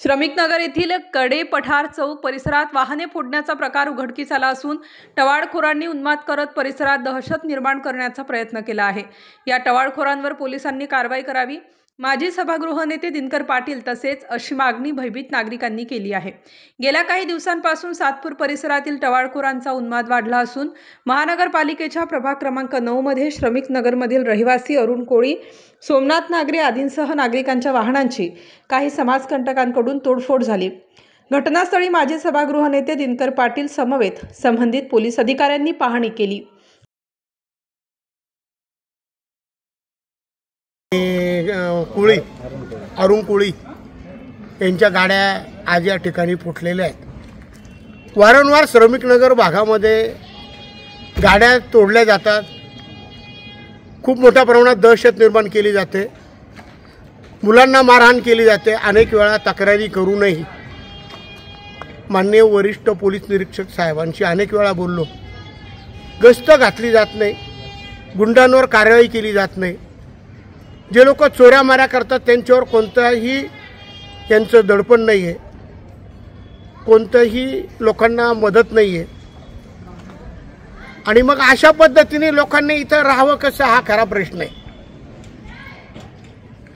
श्रमिक नगर येथील कडे पठार चौक परिसरात वाहने फोडण्याचा प्रकार उघडकीस आला असून टवाळखोरांनी उन्माद करत परिसरात दहशत निर्माण करण्याचा प्रयत्न केला आहे। या टवाळखोरांवर पोलिसांनी कारवाई करावी, माजी सभागृह नेते दिनकर पाटील तसेच अशी मागणी भयभीत नागरिकांनी केली आहे। गेल्या काही दिवसांपासून सातपूर परिसरातील टवाळखोरांचा उन्माद वाढला असून महानगरपालिकेच्या प्रभाग क्रमांक 9 मध्ये श्रमिक नगरमधील रहिवासी अरुण कोळी, सोमनाथ नागरे आदींसह नागरिकांच्या वाहनांची काही समाजकंटकांकडून तोडफोड झाली। घटनास्थळी माजी सभागृह नेते दिनकर पाटील समवेत संबंधित पोलीस अधिकाऱ्यांनी पाहणी केली। कोळी अरुण कोळी यांच्या गाड्या आज या ठिकाणी फुटलेल्या आहेत। वारंवार श्रमिक नगर भागामध्ये गाड्या तोडल्या जातात, खूप मोठ्या प्रमाणात दहशत निर्माण केली जाते, मुलांना मारहाण केली जाते। अनेक वेळा तक्रारी करूनही माननीय वरिष्ठ पोलीस निरीक्षक साहेबांशी अनेक वेळा बोललो, गस्त घातली जात नाही, गुंडांवर कारवाई केली जात नाही। जे लोक चोऱ्या माऱ्या करतात त्यांच्यावर कोणताही त्यांचं दडपण नाही आहे, कोणत्याही लोकांना मदत नाही आहे। आणि मग अशा पद्धतीने लोकांनी इथं राहावं कसं हा खरा प्रश्न आहे।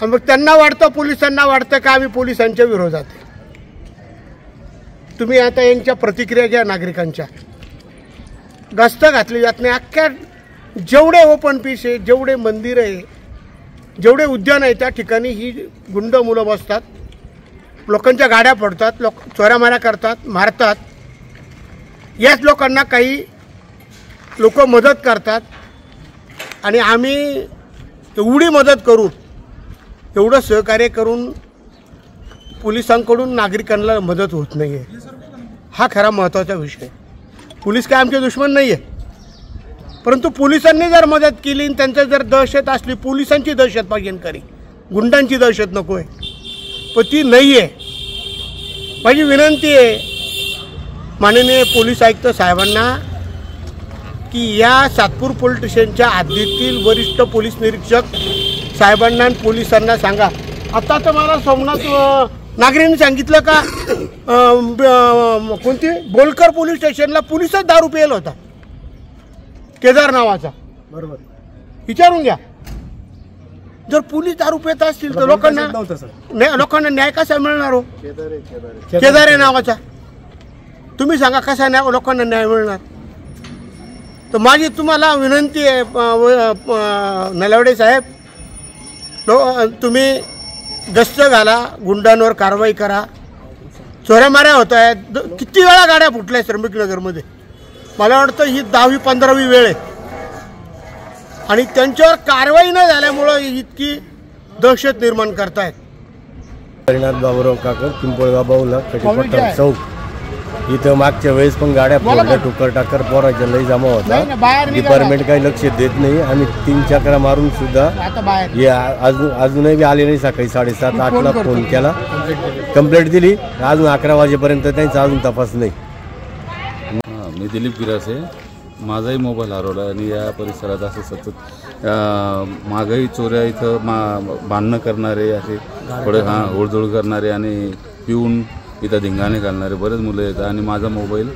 मग त्यांना वाटतं, पोलिसांना वाटतं का आम्ही पोलिसांच्या विरोधात आहे। तुम्ही आता यांच्या प्रतिक्रिया घ्या नागरिकांच्या। गस्त घातली जात नाही, अख्ख्या जेवढे ओपन पीस आहे, जेवढे मंदिर आहे, जेवढे उद्यान आहे त्या ठिकाणी ही गुंड मुलं बसतात, लोकांच्या गाड्या फोडतात, लोक चोऱ्या माऱ्या करतात, मारतात। याच लोकांना काही लोक मदत करतात आणि आम्ही एवढी मदत करून, एवढं सहकार्य करून पोलिसांकडून नागरिकांना मदत होत नाही आहे। हा खरा महत्त्वाचा विषय। पोलीस काय आमचे दुश्मन नाही आहे, परंतु पोलिसांनी जर मदत केली, त्यांचं जर दहशत असली, पोलिसांची दहशत पाहिजे खरी, गुंडांची दहशत नको आहे, पण ती नाही आहे। माझी विनंती आहे माननीय पोलीस आयुक्त साहेबांना की या सातपूर पोलीस स्टेशनच्या हद्दीतील वरिष्ठ पोलीस निरीक्षक साहेबांना आणि पोलिसांना सांगा। आता तर मला सोमनाथ नागरेंनी सांगितलं का कोणती बोलकर पोलीस स्टेशनला पोलिसच दारू प्यायला होता, केदार नावाचा, बरोबर, विचारून घ्या। जर पोलीस दारू पित असतील तर लोकांना न्याय कसा मिळणार हो? केदार नावाचा तुम्ही सांगा कसा लोकांना न्याय मिळणार? तर माझी तुम्हाला विनंती आहे नलावडे साहेब, तुम्ही गस्त घाला, गुंडांवर कारवाई करा। चोऱ्या माऱ्या होत आहेत, किती वेळा गाड्या फुटल्या श्रमिक नगरमध्ये, मला वाटतं ही 10वी-15वी वेळ आहे आणि त्यांच्यावर कारवाई न झाल्यामुळं इतकी दहशत निर्माण करतायत। परिणाम बाबूराव काकर, पिंपळगाव बाऊला, कडे चौक इथं मागच्या वेळेस पण गाड्या फोडल्या, टुकर टाकर पोराच्या लई जमा होता। डिपार्टमेंट काही लक्ष देत नाही। आम्ही 3 चक्रा मारून सुद्धा हे अजूनही आले नाही। सकाळी 7:30-8ला फोन केला, कंप्लेंट दिली, अजून 11 वाजेपर्यंत त्यांचा अजून तपास नाही। मी दिलीप गिरासे, माझाही मोबाईल हरवला आणि या परिसरात असं सतत मागही चोऱ्या, इथं बांधणं करणारे, असे थोडे ओढजोड करणारे आणि पिऊन इथं धिंगाणे घालणारे बरेच मुलं येतात आणि माझा मोबाईल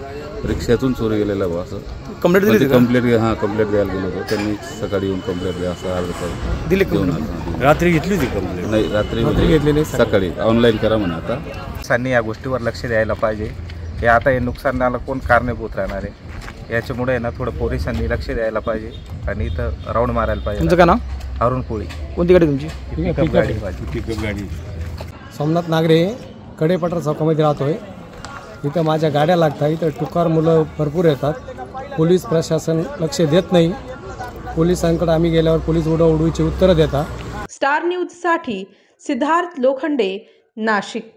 रिक्षातून चोरी गेलेला बा। असं कंप्लेंट कंप्लेंट द्यायला गेलो होतो, त्यांनी सकाळी येऊन कंप्लेंट द्या असं अर्ज दिले। रात्री घेतली होती कंप्लेंट? नाही, रात्री घेतली नाही, सकाळी ऑनलाईन करा म्हणा। आता पोलिसांनी या गोष्टीवर लक्ष द्यायला पाहिजे। हे आता हे नुकसानाला कोण कारणीभूत राहणार आहे, याच्यामुळे ना थोडं पोलिसांनी लक्ष द्यायला पाहिजे आणि इथं राऊंड मारायला पाहिजे। तुमचं काय नाव? अरुण कोळी। कोणती गाडी तुमची? पिकअप गाडी। सोमनाथ नागरे, कडे पठार चौकामध्ये राहतोय। इथं माझ्या गाड्या लागतात, इथं टुकार मुलं भरपूर येतात, पोलीस प्रशासन लक्ष देत नाही। पोलिसांकडे आम्ही गेल्यावर पोलीस उडवडीची उत्तरं देतात। स्टार न्यूज साठी सिद्धार्थ लोखंडे, नाशिक।